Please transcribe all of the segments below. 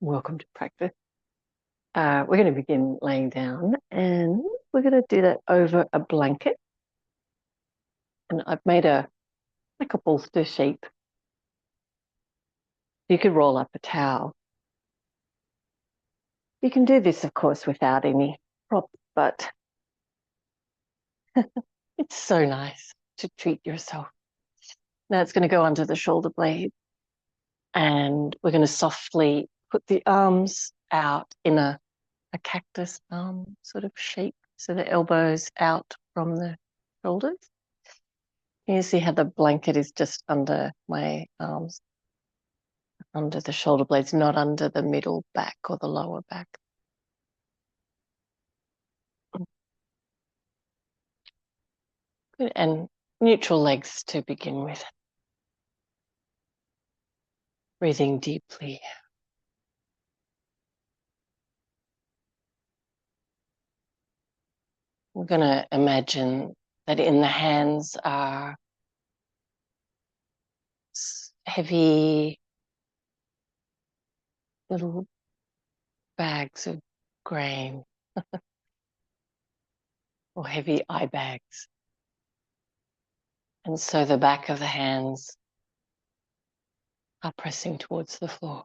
Welcome to practice. We're going to begin laying down and we're going to do that over a blanket. And I've made like a bolster sheet. You could roll up a towel. You can do this, of course, without any props, but it's so nice to treat yourself. Now it's going to go under the shoulder blade and we're going to softly put the arms out in a cactus arm sort of shape. So the elbows out from the shoulders. You see how the blanket is just under my arms, under the shoulder blades, not under the middle back or the lower back. Good. And neutral legs to begin with. Breathing deeply. We're going to imagine that in the hands are heavy little bags of grain or heavy eye bags. And so the back of the hands are pressing towards the floor.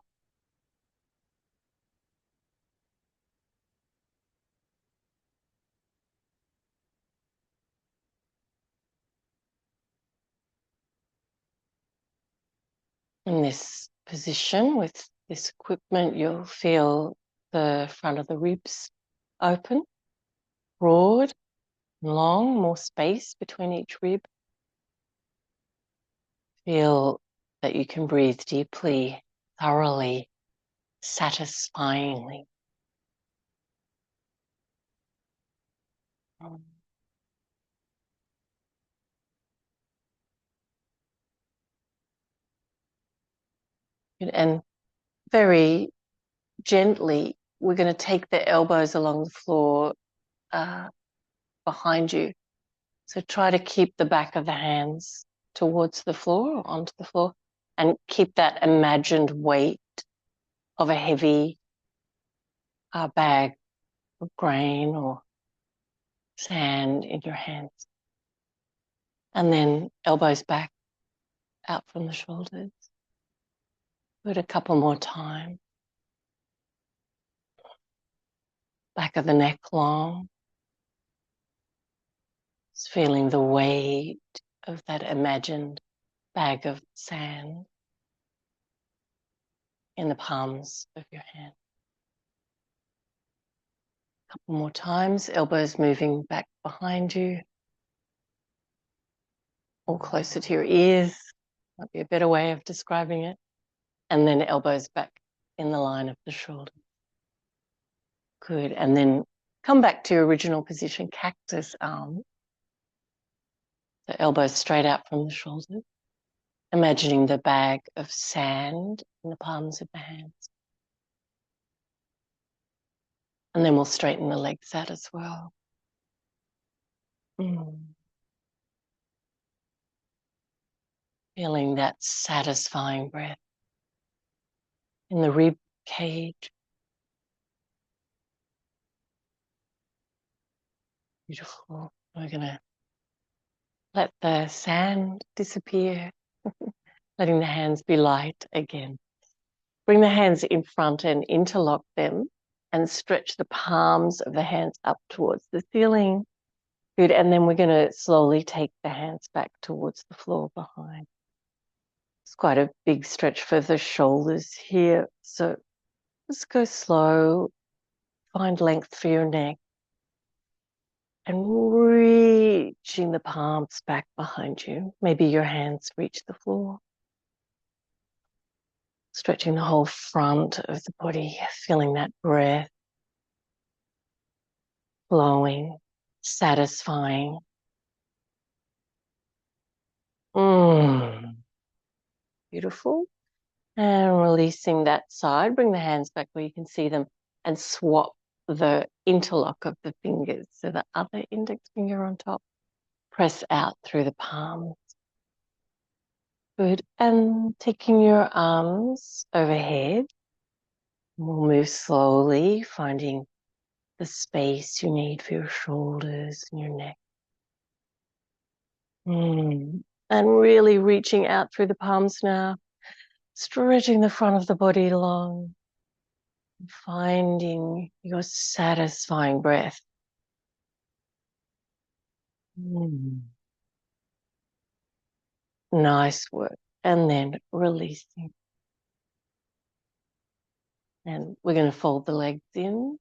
In this position with this equipment, you'll feel the front of the ribs open, broad, long, more space between each rib. Feel that you can breathe deeply, thoroughly, satisfyingly. And very gently, we're going to take the elbows along the floor behind you. So try to keep the back of the hands towards the floor or onto the floor and keep that imagined weight of a heavy bag of grain or sand in your hands. And then elbows back out from the shoulders. Do it a couple more times. Back of the neck long. Just feeling the weight of that imagined bag of sand in the palms of your hand. A couple more times, elbows moving back behind you or closer to your ears. Might be a better way of describing it. And then elbows back in the line of the shoulder. Good. And then come back to your original position, cactus arm. The elbows straight out from the shoulders. Imagining the bag of sand in the palms of the hands. And then we'll straighten the legs out as well. Feeling that satisfying breath in the rib cage. Beautiful. We're going to let the sand disappear, letting the hands be light again. Bring the hands in front and interlock them and stretch the palms of the hands up towards the ceiling. Good. And then we're going to slowly take the hands back towards the floor behind. It's quite a big stretch for the shoulders here. So just go slow. Find length for your neck. And reaching the palms back behind you. Maybe your hands reach the floor. Stretching the whole front of the body, feeling that breath flowing, satisfying. Beautiful. And releasing that side. Bring the hands back where you can see them and swap the interlock of the fingers. So the other index finger on top. Press out through the palms. Good. And taking your arms overhead. We'll move slowly, finding the space you need for your shoulders and your neck. And really reaching out through the palms now, stretching the front of the body long, finding your satisfying breath. Nice work. And then releasing. And we're going to fold the legs in,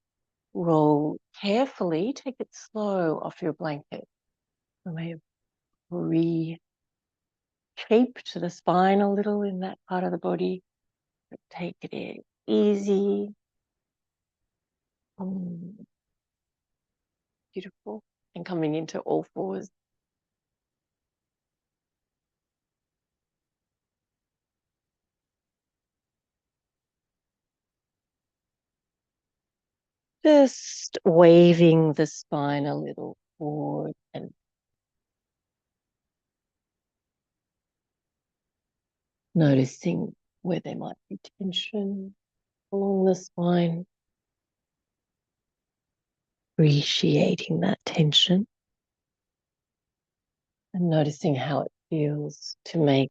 roll carefully, take it slow off your blanket. We may have reshaped the spine a little in that part of the body, but take it easy. Beautiful. And coming into all fours. Just waving the spine a little forward and noticing where there might be tension along the spine. Appreciating that tension and noticing how it feels to make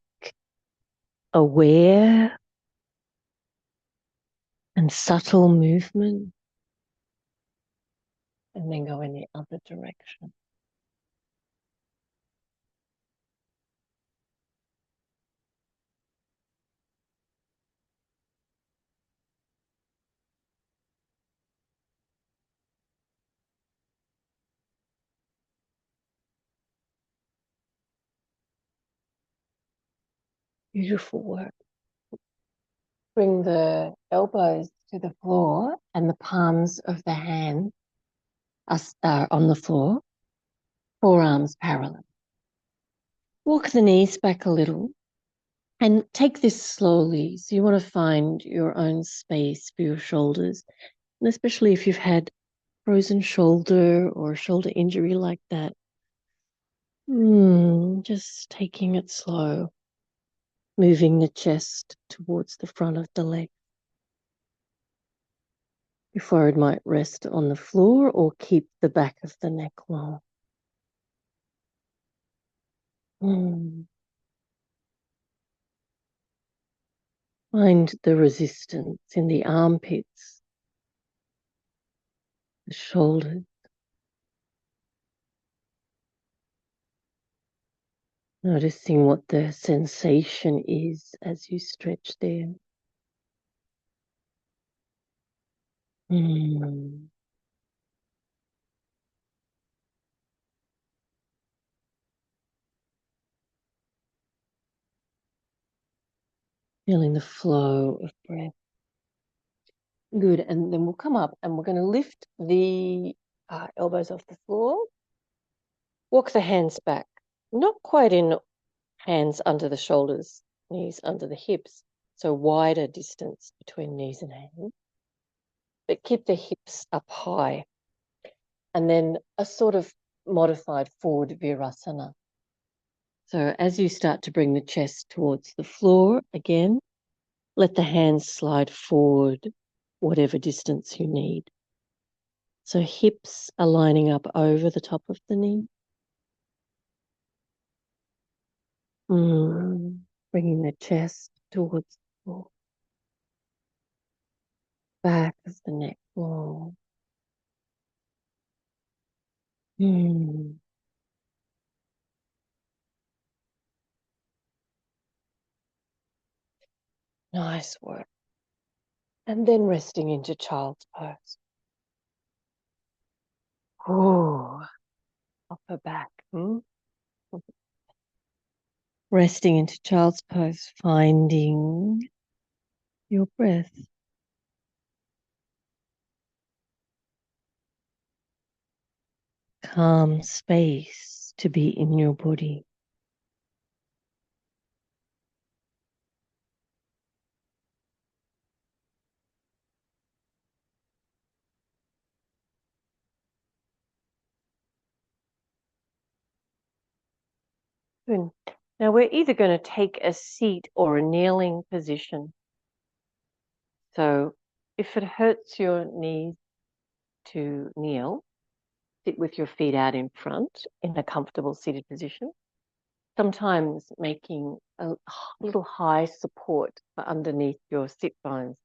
aware and subtle movement and then go in the other direction. Beautiful work. Bring the elbows to the floor and the palms of the hand are on the floor, forearms parallel. Walk the knees back a little and take this slowly. So you want to find your own space for your shoulders, and especially if you've had frozen shoulder or shoulder injury like that. Just taking it slow, moving the chest towards the front of the leg. Your forehead might rest on the floor or keep the back of the neck long. Find the resistance in the armpits, the shoulders. Noticing what the sensation is as you stretch there. Feeling the flow of breath. Good, and then we'll come up and we're going to lift the elbows off the floor. Walk the hands back, not quite in hands under the shoulders, knees under the hips, so wider distance between knees and hands, but keep the hips up high. And then a sort of modified forward virasana. So as you start to bring the chest towards the floor again, let the hands slide forward whatever distance you need. So hips are lining up over the top of the knee. Bringing the chest towards the floor. Back of the neck long. Nice work. And then resting into child's pose. Upper back. Resting into child's pose, finding your breath. Calm space to be in your body. Good. Now we're either going to take a seat or a kneeling position. So if it hurts your knees to kneel, sit with your feet out in front in a comfortable seated position. Sometimes making a little high support for underneath your sit bones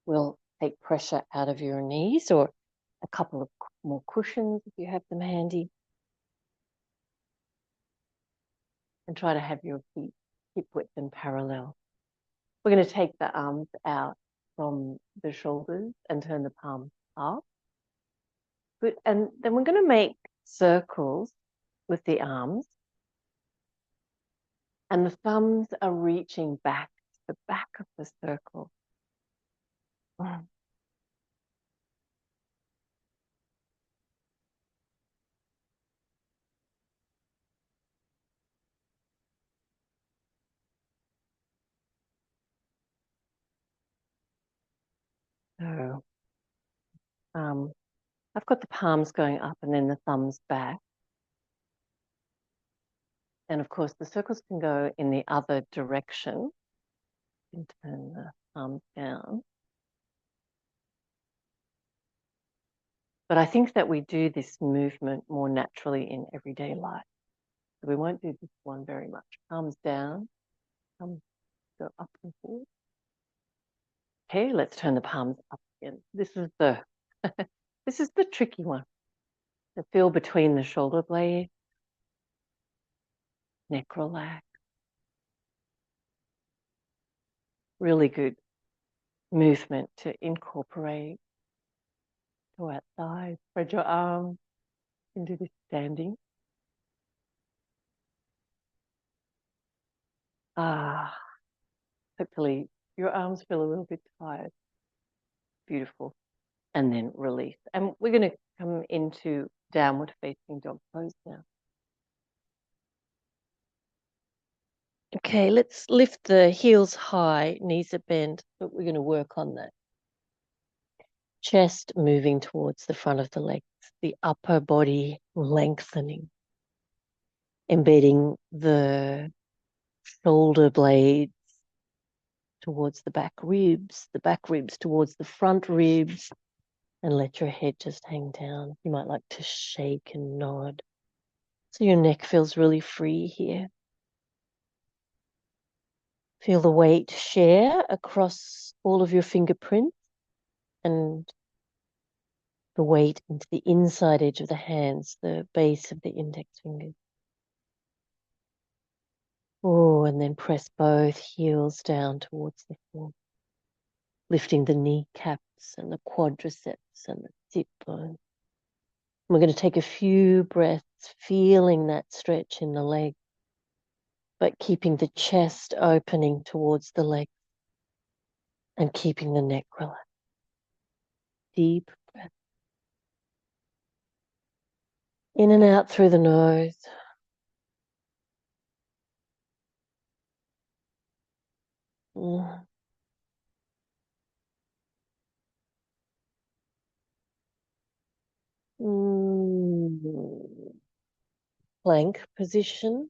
will take pressure out of your knees, or a couple of more cushions if you have them handy. And try to have your feet hip width and parallel. We're going to take the arms out from the shoulders and turn the palms up. Good. And then we're going to make circles with the arms. And the thumbs are reaching back to the back of the circle. So I've got the palms going up and then the thumbs back. And of course, the circles can go in the other direction. And turn the palms down. But I think that we do this movement more naturally in everyday life. So we won't do this one very much. Palms down, thumbs go up and forward. Okay, let's turn the palms up again. This is the this is the tricky one. The feel between the shoulder blades, neck relax. Really good movement to incorporate. Go outside, spread your arms into this standing. Hopefully your arms feel a little bit tired. Beautiful. And then release. And we're going to come into downward facing dog pose now. Okay, let's lift the heels high, knees are bent, but we're going to work on that. Chest moving towards the front of the legs, the upper body lengthening, embedding the shoulder blades towards the back ribs towards the front ribs, and let your head just hang down. You might like to shake and nod. So your neck feels really free here. Feel the weight share across all of your fingerprints and the weight into the inside edge of the hands, the base of the index fingers. Oh, and then press both heels down towards the floor, lifting the kneecaps and the quadriceps and the sit bone. We're going to take a few breaths, feeling that stretch in the leg, but keeping the chest opening towards the leg and keeping the neck relaxed. Deep breath. In and out through the nose. Plank position.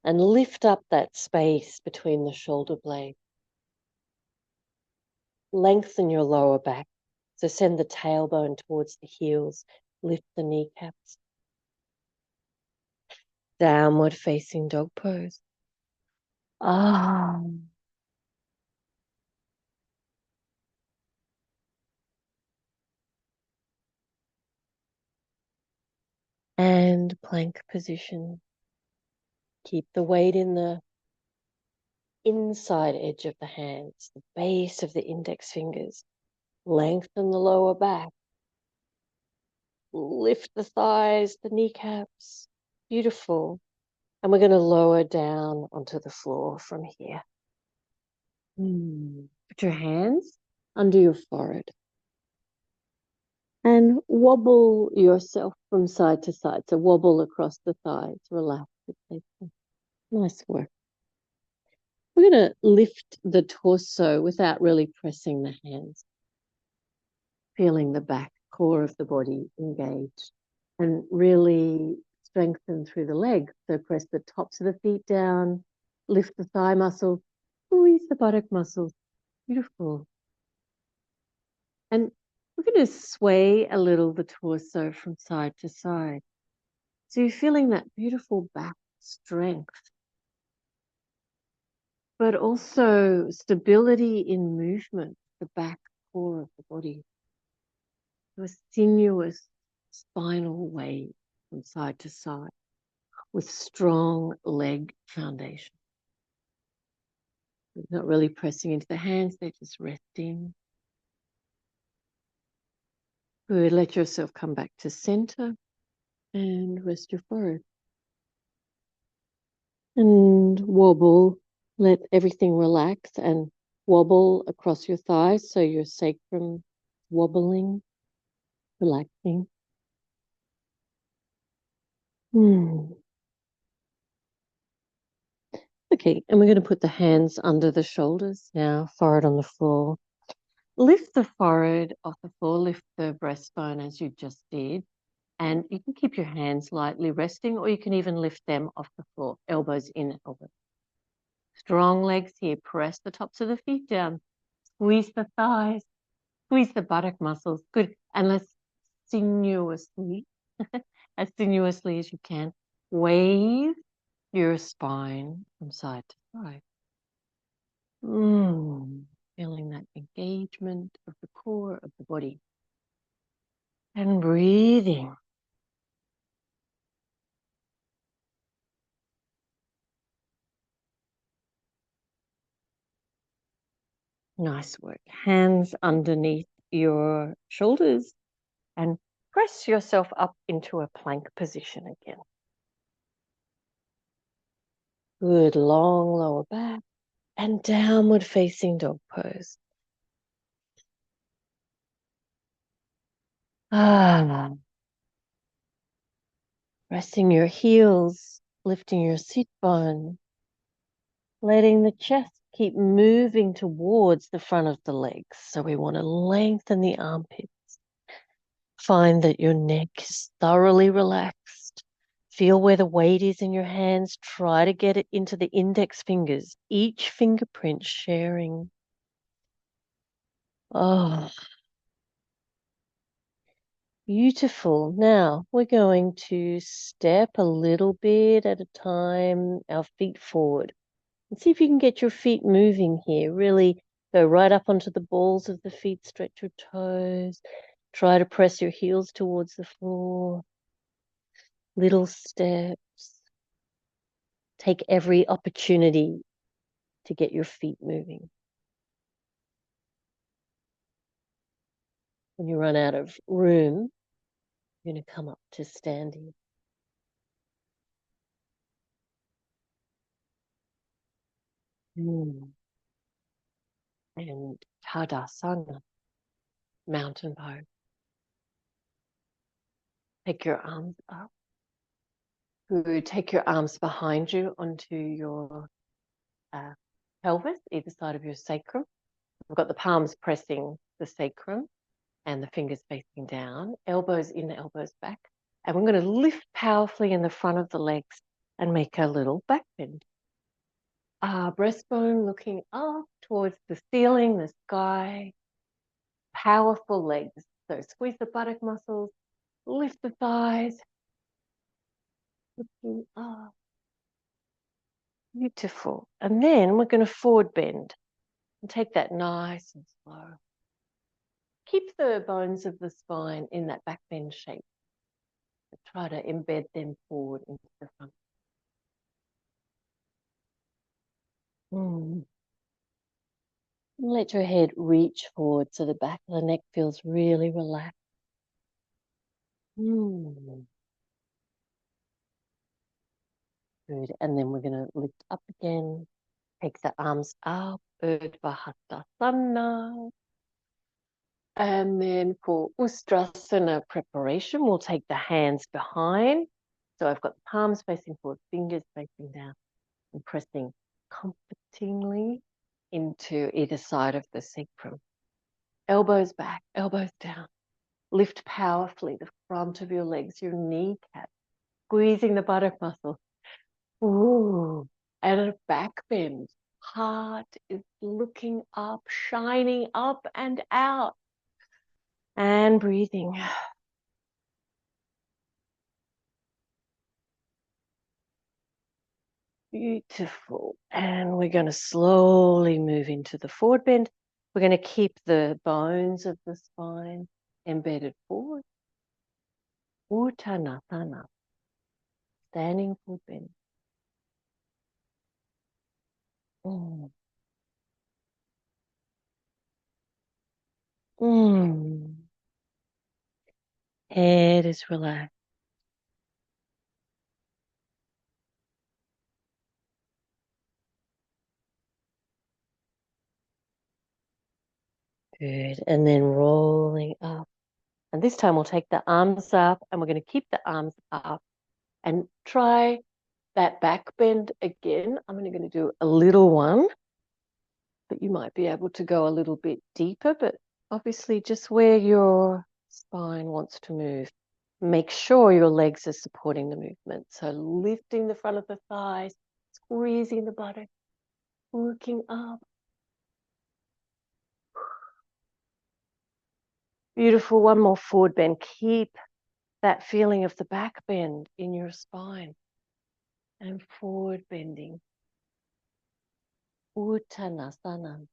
And lift up that space between the shoulder blades. Lengthen your lower back. So send the tailbone towards the heels. Lift the kneecaps. Downward facing dog pose. And plank position. Keep the weight in the inside edge of the hands, the base of the index fingers. Lengthen the lower back. Lift the thighs, the kneecaps. Beautiful. And we're going to lower down onto the floor from here. Put your hands under your forehead. And wobble yourself from side to side. So wobble across the thighs. Relax. Nice work. We're going to lift the torso without really pressing the hands. Feeling the back core of the body engaged. And really strengthen through the legs. So press the tops of the feet down. Lift the thigh muscles. Squeeze the buttock muscles. Beautiful. And we're going to sway a little the torso from side to side. So you're feeling that beautiful back strength, but also stability in movement, the back core of the body, a sinuous spinal wave from side to side with strong leg foundation. Not really pressing into the hands, they're just resting. Good, let yourself come back to center and rest your forehead. And wobble, let everything relax and wobble across your thighs so your sacrum wobbling, relaxing. Okay, and we're going to put the hands under the shoulders now, forehead on the floor. Lift the forehead off the floor, lift the breastbone as you just did. And you can keep your hands lightly resting, or you can even lift them off the floor, elbows in, elbows. Strong legs here. Press the tops of the feet down. Squeeze the thighs. Squeeze the buttock muscles. Good. And let's sinuously, as sinuously as you can, wave your spine from side to side. Feeling that engagement of the core of the body. And breathing. Nice work. Hands underneath your shoulders and press yourself up into a plank position again. Good, long lower back and downward facing dog pose. Resting your heels, lifting your sit bone, letting the chest keep moving towards the front of the legs. So we want to lengthen the armpits. Find that your neck is thoroughly relaxed. Feel where the weight is in your hands. Try to get it into the index fingers, each fingerprint sharing. Oh, beautiful. Now we're going to step a little bit at a time, our feet forward. And see if you can get your feet moving here. Really go right up onto the balls of the feet, stretch your toes. Try to press your heels towards the floor. Little steps. Take every opportunity to get your feet moving. When you run out of room, you're going to come up to standing. And Tadasana, mountain pose. Take your arms up. Good. Take your arms behind you onto your pelvis, either side of your sacrum. We've got the palms pressing the sacrum and the fingers facing down, elbows in, elbows back. And we're going to lift powerfully in the front of the legs and make a little back bend. Breastbone looking up towards the ceiling, the sky. Powerful legs. So squeeze the buttock muscles, lift the thighs. Looking up. Beautiful. And then we're going to forward bend and take that nice and slow. Keep the bones of the spine in that back bend shape. Try to embed them forward into the front. Let your head reach forward so the back of the neck feels really relaxed. Good. And then we're going to lift up again. Take the arms up, Urdhva Hastasana. And then for Ustrasana preparation, we'll take the hands behind. So I've got the palms facing forward, fingers facing down, and pressing comfortingly into either side of the sacrum. Elbows back, elbows down. Lift powerfully the front of your legs, your kneecap, squeezing the buttock muscle. Ooh, and a back bend. Heart is looking up, shining up and out. And breathing. Beautiful. And we're going to slowly move into the forward bend. We're going to keep the bones of the spine embedded forward. Uttanasana, standing forward bend. Mm. Mm. Head is relaxed. Good. And then rolling up. And this time we'll take the arms up and we're going to keep the arms up and try that back bend again. I'm only going to do a little one, but you might be able to go a little bit deeper, but obviously just where your spine wants to move. Make sure your legs are supporting the movement. So lifting the front of the thighs, squeezing the buttock, looking up. Beautiful. One more forward bend. Keep that feeling of the back bend in your spine. And forward bending. Uttanasana.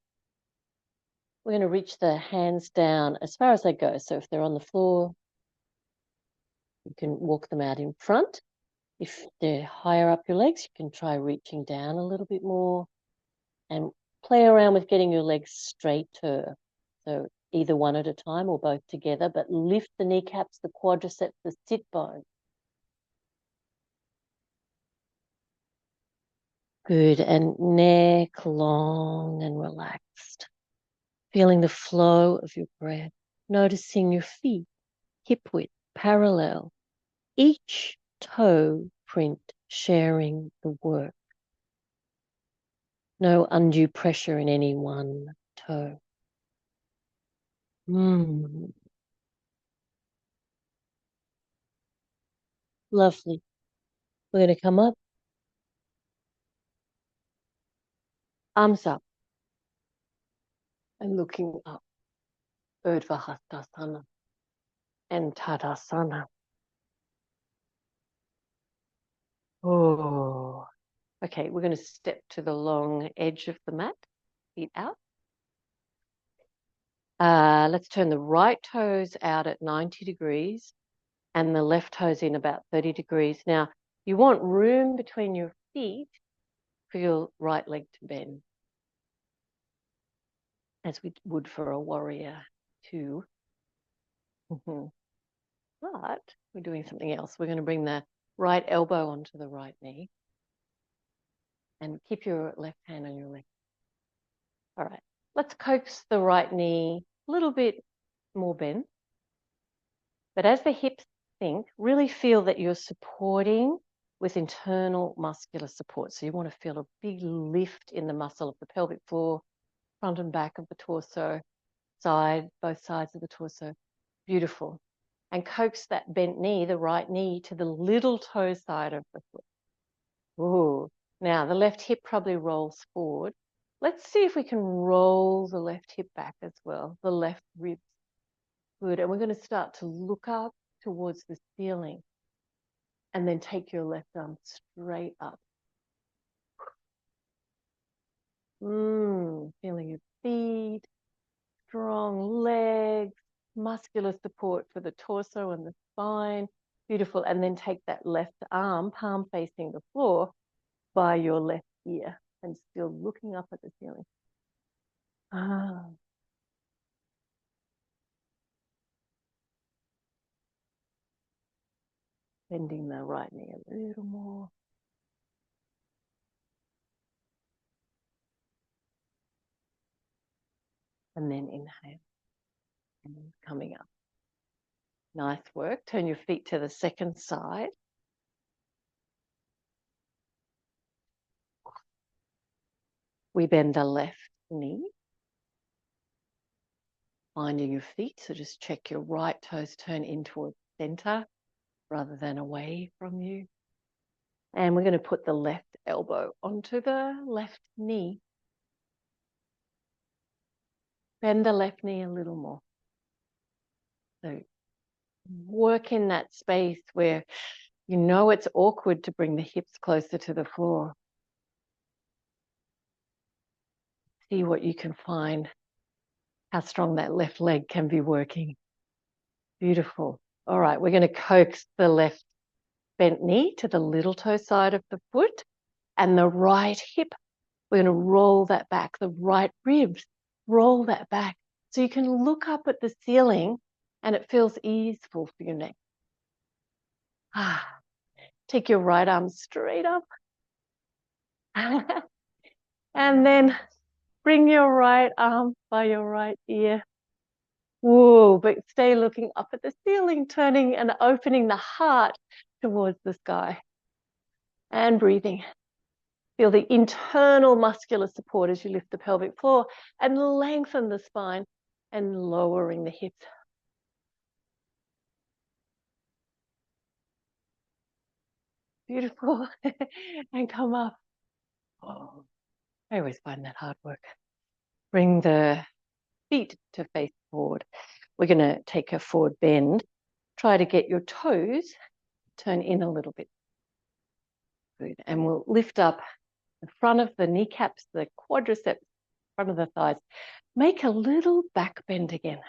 We're going to reach the hands down as far as they go. So if they're on the floor, you can walk them out in front. If they're higher up your legs, you can try reaching down a little bit more and play around with getting your legs straighter. So either one at a time or both together, but lift the kneecaps, the quadriceps, the sit bone. Good. And neck long and relaxed. Feeling the flow of your breath. Noticing your feet, hip width, parallel. Each toe print sharing the work. No undue pressure in any one toe. Lovely. We're going to come up, arms up, and looking up. Urdhva and Tadasana. Oh, okay. We're going to step to the long edge of the mat, feet out. Let's turn the right toes out at 90 degrees and the left toes in about 30 degrees. Now, you want room between your feet for your right leg to bend, as we would for a warrior too. But we're doing something else. We're going to bring the right elbow onto the right knee and keep your left hand on your leg. All right, let's coax the right knee a little bit more bent. But as the hips sink, really feel that you're supporting with internal muscular support. So you want to feel a big lift in the muscle of the pelvic floor, front and back of the torso, both sides of the torso. Beautiful. And coax that bent knee, the right knee, to the little toe side of the foot. Ooh. Now the left hip probably rolls forward. Let's see if we can roll the left hip back as well, the left ribs. Good. And we're going to start to look up towards the ceiling and then take your left arm straight up. Feeling your feet, strong legs, muscular support for the torso and the spine. Beautiful. And then take that left arm, palm facing the floor, by your left ear and still looking up at the ceiling. Bending the right knee a little more. And then inhale. And coming up. Nice work. Turn your feet to the second side. We bend the left knee. Finding your feet. So just check your right toes turn in towards center rather than away from you. And we're going to put the left elbow onto the left knee. Bend the left knee a little more. So work in that space where you know it's awkward to bring the hips closer to the floor. See what you can find, how strong that left leg can be working. Beautiful. All right, we're going to coax the left bent knee to the little toe side of the foot and the right hip. We're going to roll that back, the right ribs, roll that back. So you can look up at the ceiling and it feels easeful for your neck. Take your right arm straight up. And then bring your right arm by your right ear. Whoa, but stay looking up at the ceiling, turning and opening the heart towards the sky. And breathing. Feel the internal muscular support as you lift the pelvic floor and lengthen the spine and lowering the hips. Beautiful. And come up. Oh, I always find that hard work. Bring the feet to face forward. We're going to take a forward bend. Try to get your toes turn in a little bit. Good. And we'll lift up the front of the kneecaps, the quadriceps, front of the thighs. Make a little back bend again.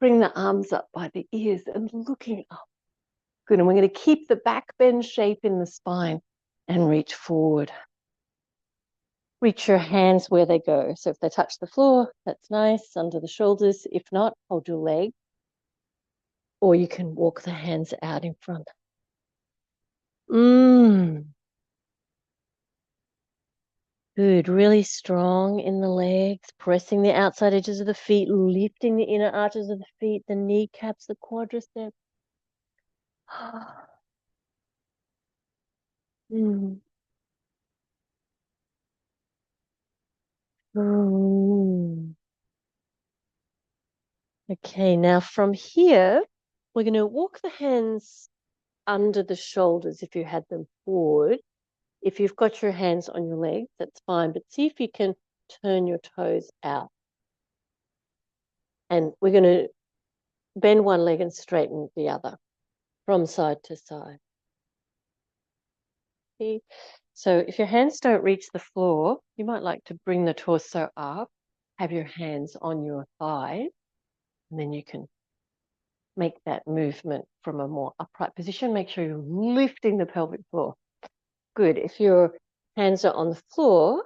Bring the arms up by the ears and looking up. Good. And we're going to keep the back bend shape in the spine and reach forward. Reach your hands where they go. So if they touch the floor, that's nice, under the shoulders. If not, hold your leg. Or you can walk the hands out in front. Good, really strong in the legs, pressing the outside edges of the feet, lifting the inner arches of the feet, the kneecaps, the quadriceps. Mm. Mm. Okay, now from here, we're going to walk the hands under the shoulders if you had them forward. If you've got your hands on your legs, that's fine, but see if you can turn your toes out. And we're going to bend one leg and straighten the other from side to side. See? So if your hands don't reach the floor, you might like to bring the torso up, have your hands on your thighs, and then you can make that movement from a more upright position. Make sure you're lifting the pelvic floor. Good. If your hands are on the floor,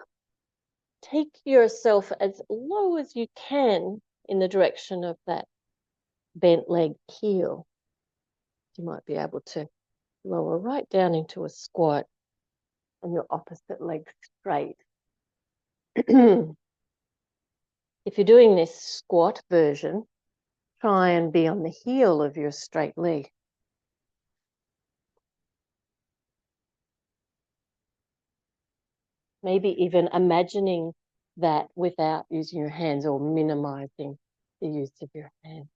take yourself as low as you can in the direction of that bent leg heel. You might be able to lower right down into a squat and your opposite leg straight. If you're doing this squat version, try and be on the heel of your straight leg. Maybe even imagining that without using your hands or minimizing the use of your hands.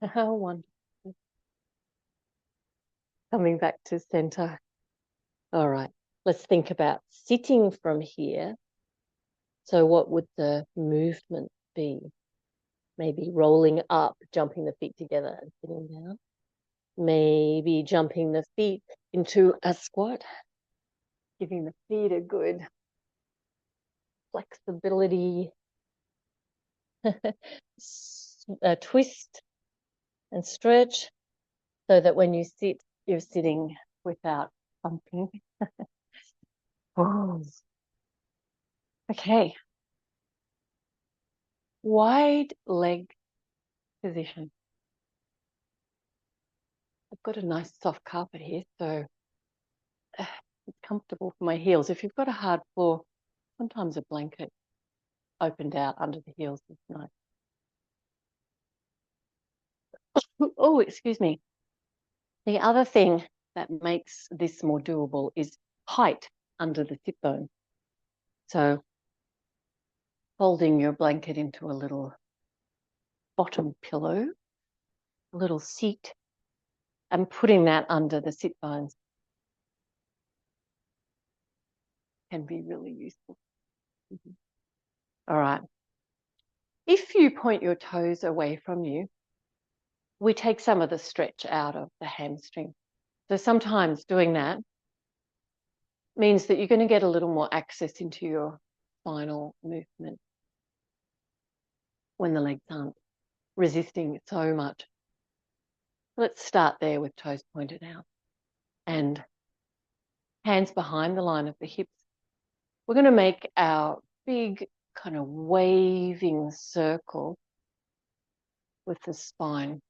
How wonderful. Coming back to center. All right, let's think about sitting from here. So what would the movement be? Maybe rolling up, jumping the feet together and sitting down. Maybe jumping the feet into a squat, giving the feet a good flexibility, twist and stretch so that when you sit, you're sitting without bumping. Oh. Okay. Wide leg position. I've got a nice soft carpet here, so it's comfortable for my heels. If you've got a hard floor, sometimes a blanket opened out under the heels is nice. Oh, excuse me. The other thing that makes this more doable is height under the sit bone. So folding your blanket into a little bottom pillow, a little seat, and putting that under the sit bones can be really useful. All right. If you point your toes away from you, we take some of the stretch out of the hamstring. So sometimes doing that means that you're going to get a little more access into your spinal movement when the legs aren't resisting so much. Let's start there with toes pointed out and hands behind the line of the hips. We're going to make our big kind of waving circle with the spine.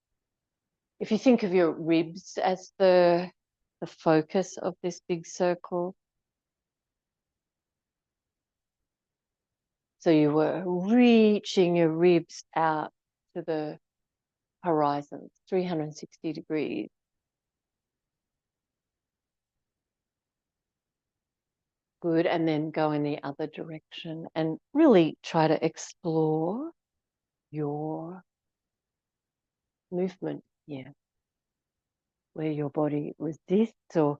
If you think of your ribs as the focus of this big circle, so you were reaching your ribs out to the horizon, 360 degrees. Good, and then go in the other direction and really try to explore your movement here, where your body resists or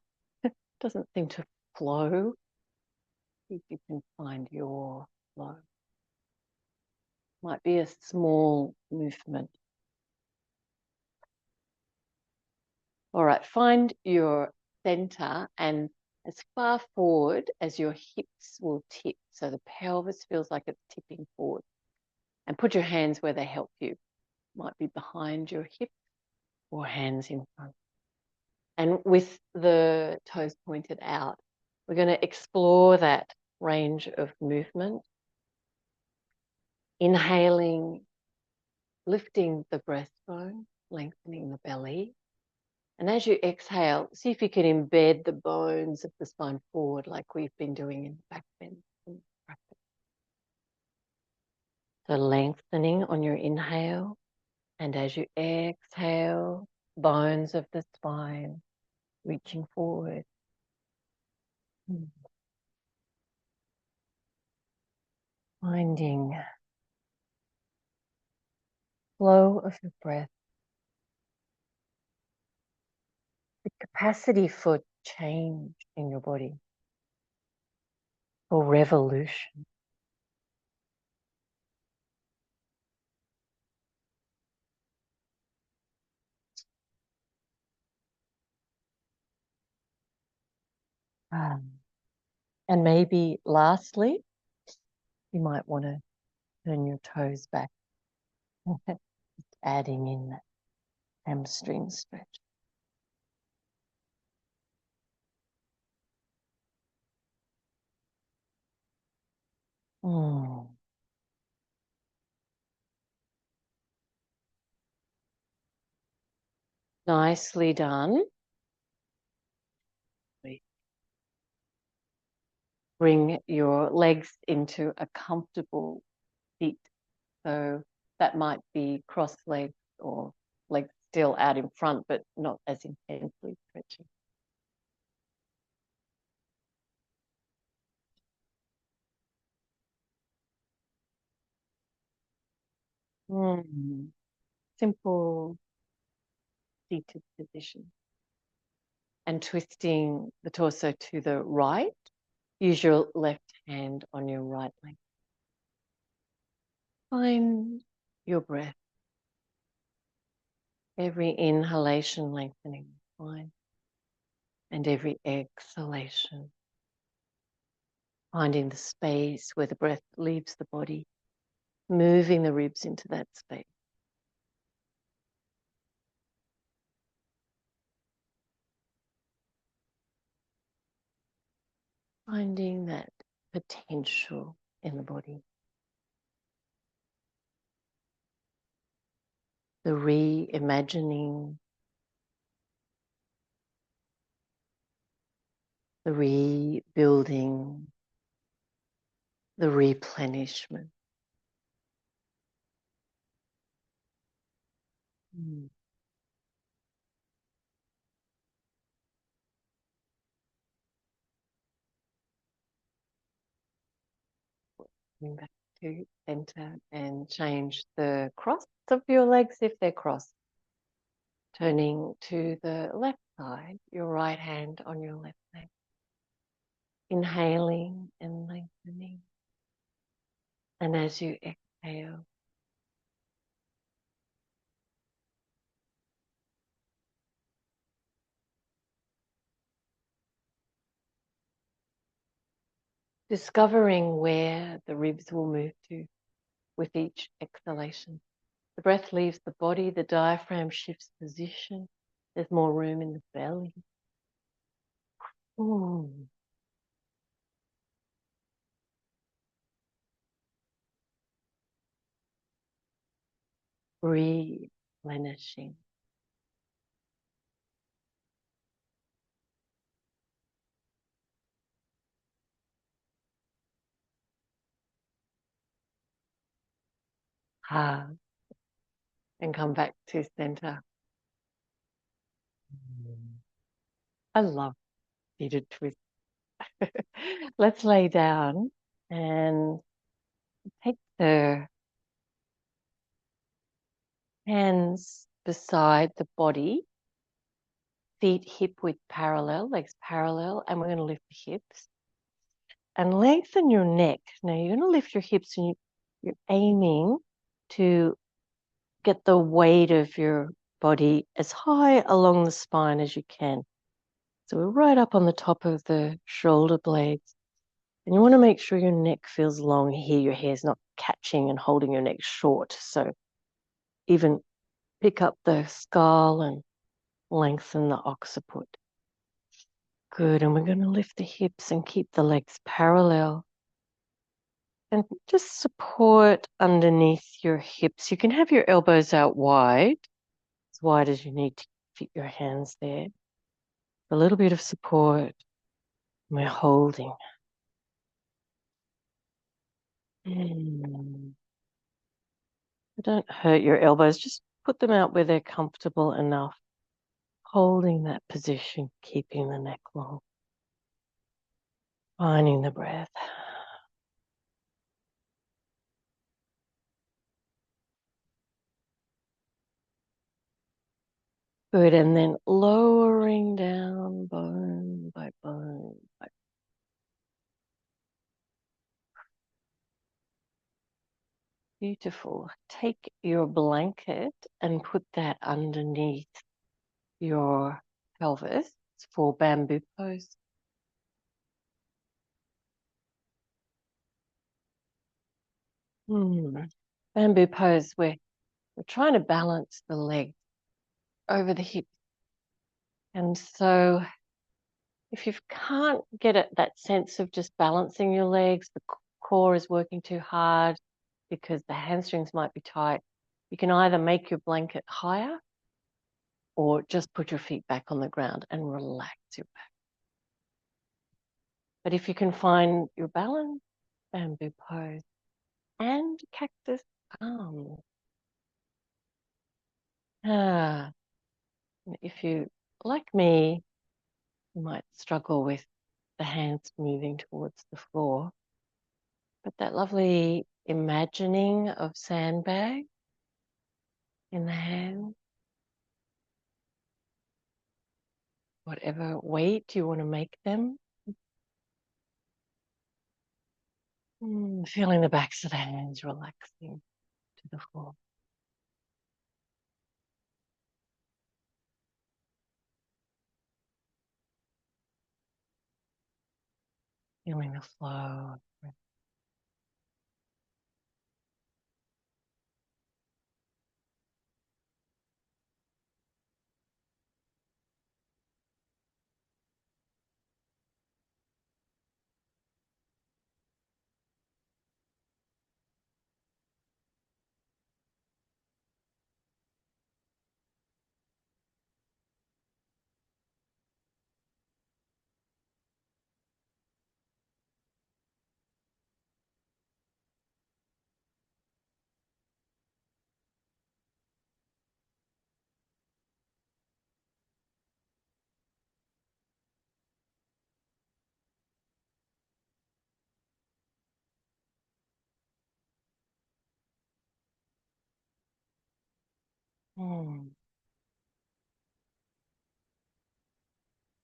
doesn't seem to flow. See if you can find your flow. Might be a small movement. All right, find your center and as far forward as your hips will tip. So the pelvis feels like it's tipping forward. And put your hands where they help you. Might be behind your hip or hands in front. And with the toes pointed out, we're going to explore that range of movement. Inhaling, lifting the breastbone, lengthening the belly. And as you exhale, see if you can embed the bones of the spine forward like we've been doing in back bend practice. So lengthening on your inhale, and as you exhale, bones of the spine reaching forward. Finding flow of your breath, the capacity for change in your body, for revolution. And maybe lastly, you might want to turn your toes back, adding in that hamstring stretch. Nicely done. Bring your legs into a comfortable seat. So that might be crossed legs or legs still out in front, but not as intensely stretching. Simple seated position. And twisting the torso to the right. Use your left hand on your right leg. Find your breath. Every inhalation lengthening the spine, and every exhalation finding the space where the breath leaves the body, moving the ribs into that space. Finding that potential in the body. The reimagining, the rebuilding, the replenishment. Coming back to center and change the cross of your legs if they're crossed. Turning to the left side, your right hand on your left leg. Inhaling and lengthening. And as you exhale, discovering where the ribs will move to with each exhalation. The breath leaves the body, the diaphragm shifts position. There's more room in the belly. Ooh. Breathe, replenishing. Hug and come back to center. I love seated twist. Let's lay down and take the hands beside the body, feet hip width parallel, legs parallel, and we're going to lift the hips and lengthen your neck. Now you're going to lift your hips and you're aiming to get the weight of your body as high along the spine as you can. So we're right up on the top of the shoulder blades. And you want to make sure your neck feels long here. Your hair's not catching and holding your neck short. So even pick up the skull and lengthen the occiput. Good. And we're going to lift the hips and keep the legs parallel. And just support underneath your hips. You can have your elbows out wide, as wide as you need to fit your hands there. A little bit of support. We're holding. Don't hurt your elbows. Just put them out where they're comfortable enough. Holding that position, keeping the neck long. Finding the breath. Good, and then lowering down bone by bone. Beautiful. Take your blanket and put that underneath your pelvis for bamboo pose. Bamboo pose, where we're trying to balance the leg over the hip. And so if you can't get it, that sense of just balancing your legs, the core is working too hard because the hamstrings might be tight, you can either make your blanket higher or just put your feet back on the ground and relax your back. But if you can find your balance, bamboo pose and cactus arms. If you, like me, you might struggle with the hands moving towards the floor. But that lovely imagining of sandbag in the hand, whatever weight you want to make them. Feeling the backs of the hands relaxing to the floor. Feeling the flow.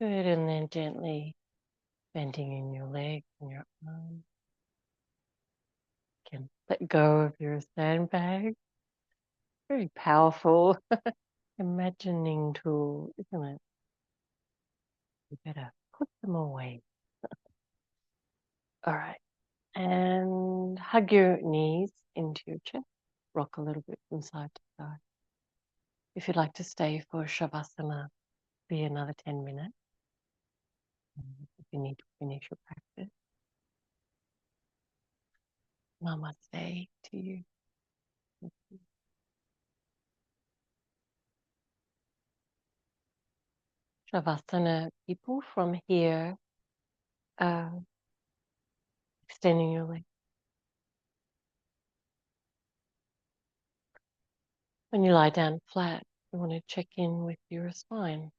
Good, and then gently bending in your legs and your arms. You can let go of your sandbag. Very powerful imagining tool, isn't it? You better put them away. All right. And hug your knees into your chest. Rock a little bit from side to side. If you'd like to stay for Savasana, be another 10 minutes. If you need to finish your practice. Namaste to you. Savasana people from here, extending your legs. When you lie down flat, you want to check in with your spine.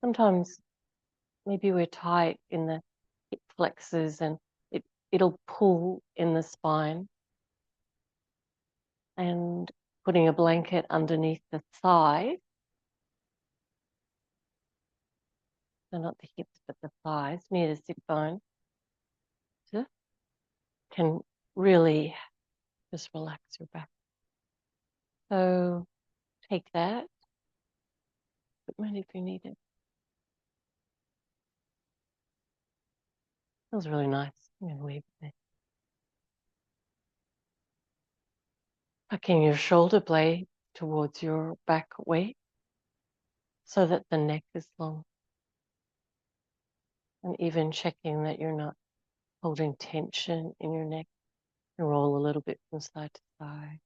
Sometimes maybe we're tight in the hip flexors and it'll pull in the spine. And putting a blanket underneath the thigh, so not the hips but the thighs, near the sit bone, can really just relax your back. So take that, equipment if you need it. Feels really nice. I'm going to leave it there. Tucking your shoulder blade towards your back weight so that the neck is long. And even checking that you're not holding tension in your neck. You roll a little bit from side to side.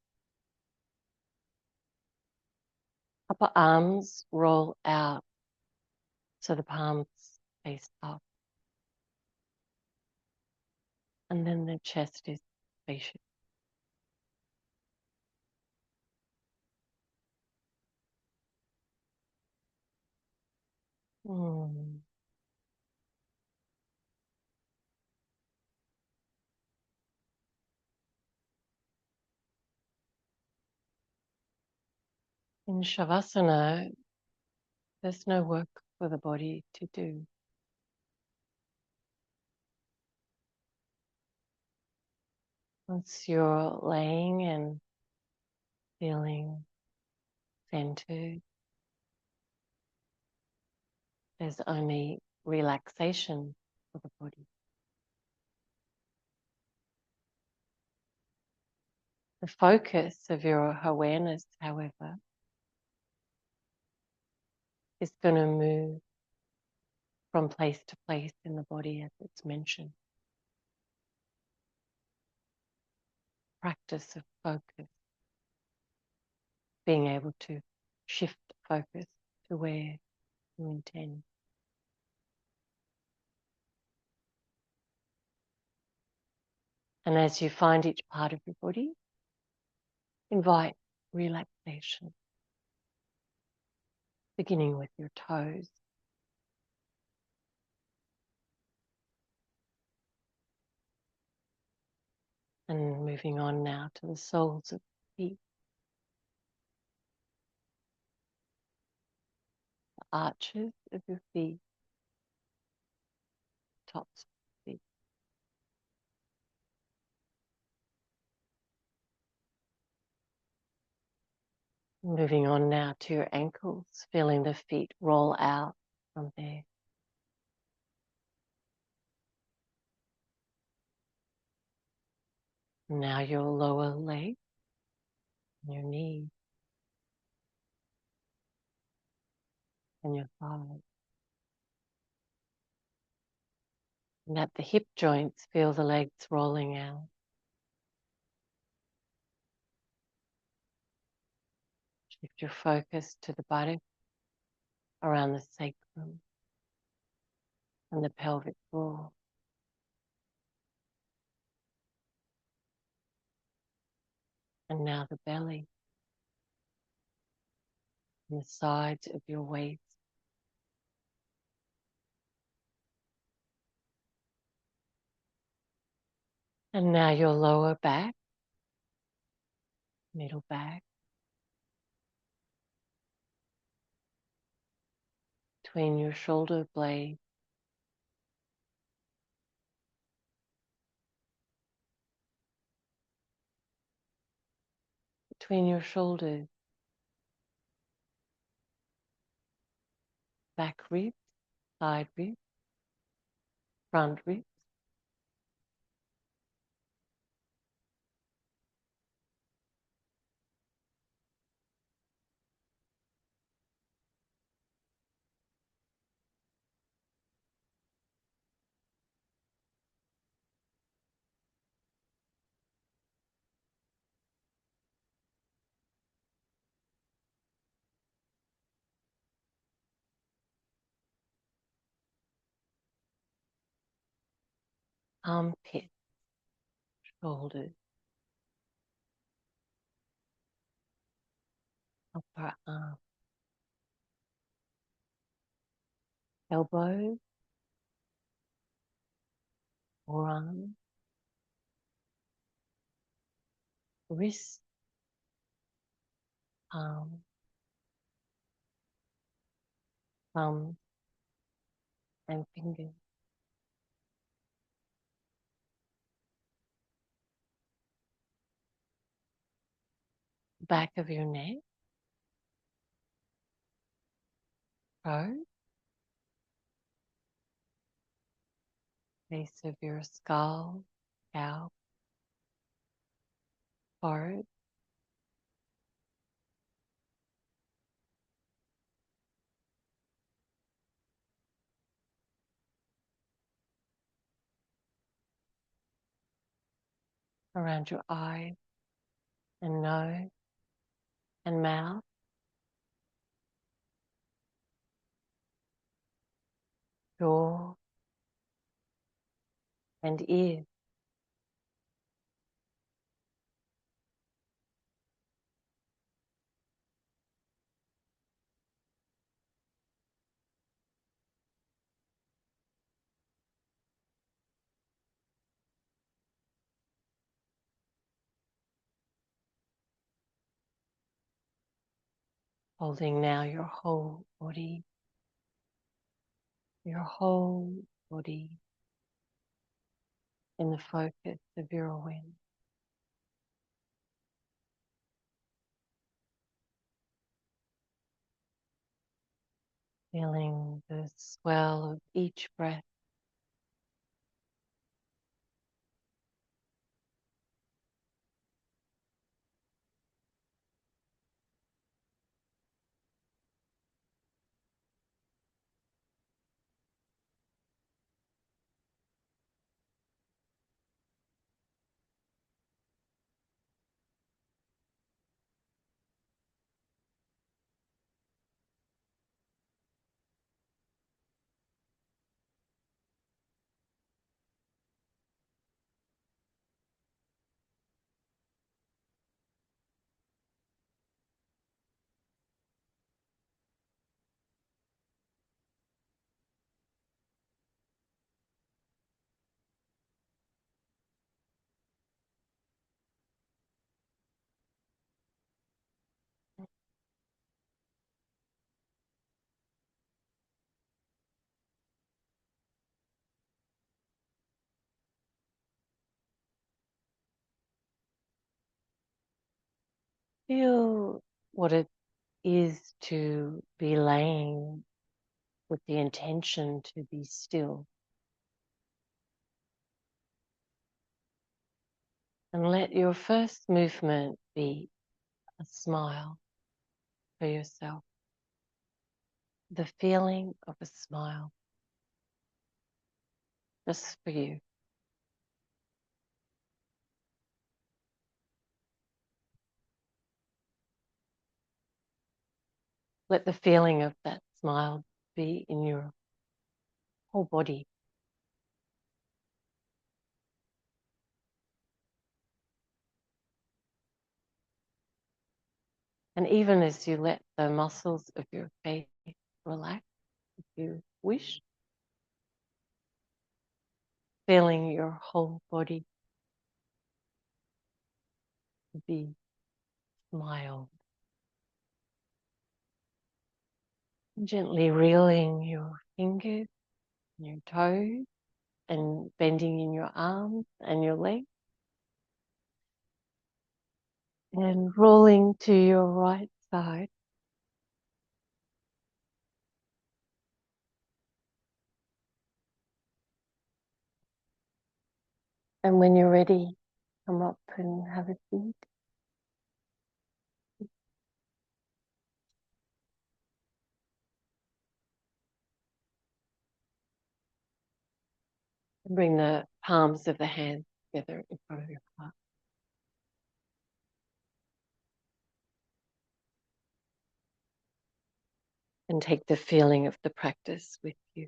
Upper arms roll out so the palms face up. And then the chest is spacious. Mm. In Shavasana, there's no work for the body to do. Once you're laying and feeling centered, there's only relaxation for the body. The focus of your awareness, however, is going to move from place to place in the body as it's mentioned. Practice of focus, being able to shift focus to where you intend. And as you find each part of your body, invite relaxation, beginning with your toes. And moving on now to the soles of the feet, the arches of your feet, tops of the feet. Moving on now to your ankles, feeling the feet roll out from there. Now your lower leg, your knees, and your thighs. And at the hip joints, feel the legs rolling out. Shift your focus to the buttock, around the sacrum and the pelvic floor. And now the belly and the sides of your waist. And now your lower back, middle back, between your shoulder blades, between your shoulders, back ribs, side ribs, front ribs, armpits, shoulders, upper arm, elbows, forearm, wrist, palm, thumb, and fingers, back of your neck, throat, base of your skull, scalp, forehead, around your eyes and nose and mouth, jaw and ears. Holding now your whole body in the focus of your awareness. Feeling the swell of each breath, feel what it is to be laying with the intention to be still. And let your first movement be a smile for yourself. The feeling of a smile, just for you. Let the feeling of that smile be in your whole body. And even as you let the muscles of your face relax, if you wish, feeling your whole body be smiled. Gently reeling your fingers, your toes, and bending in your arms and your legs. And rolling to your right side. And when you're ready, come up and have a seat. And bring the palms of the hands together in front of your heart. And take the feeling of the practice with you.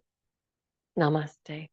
Namaste.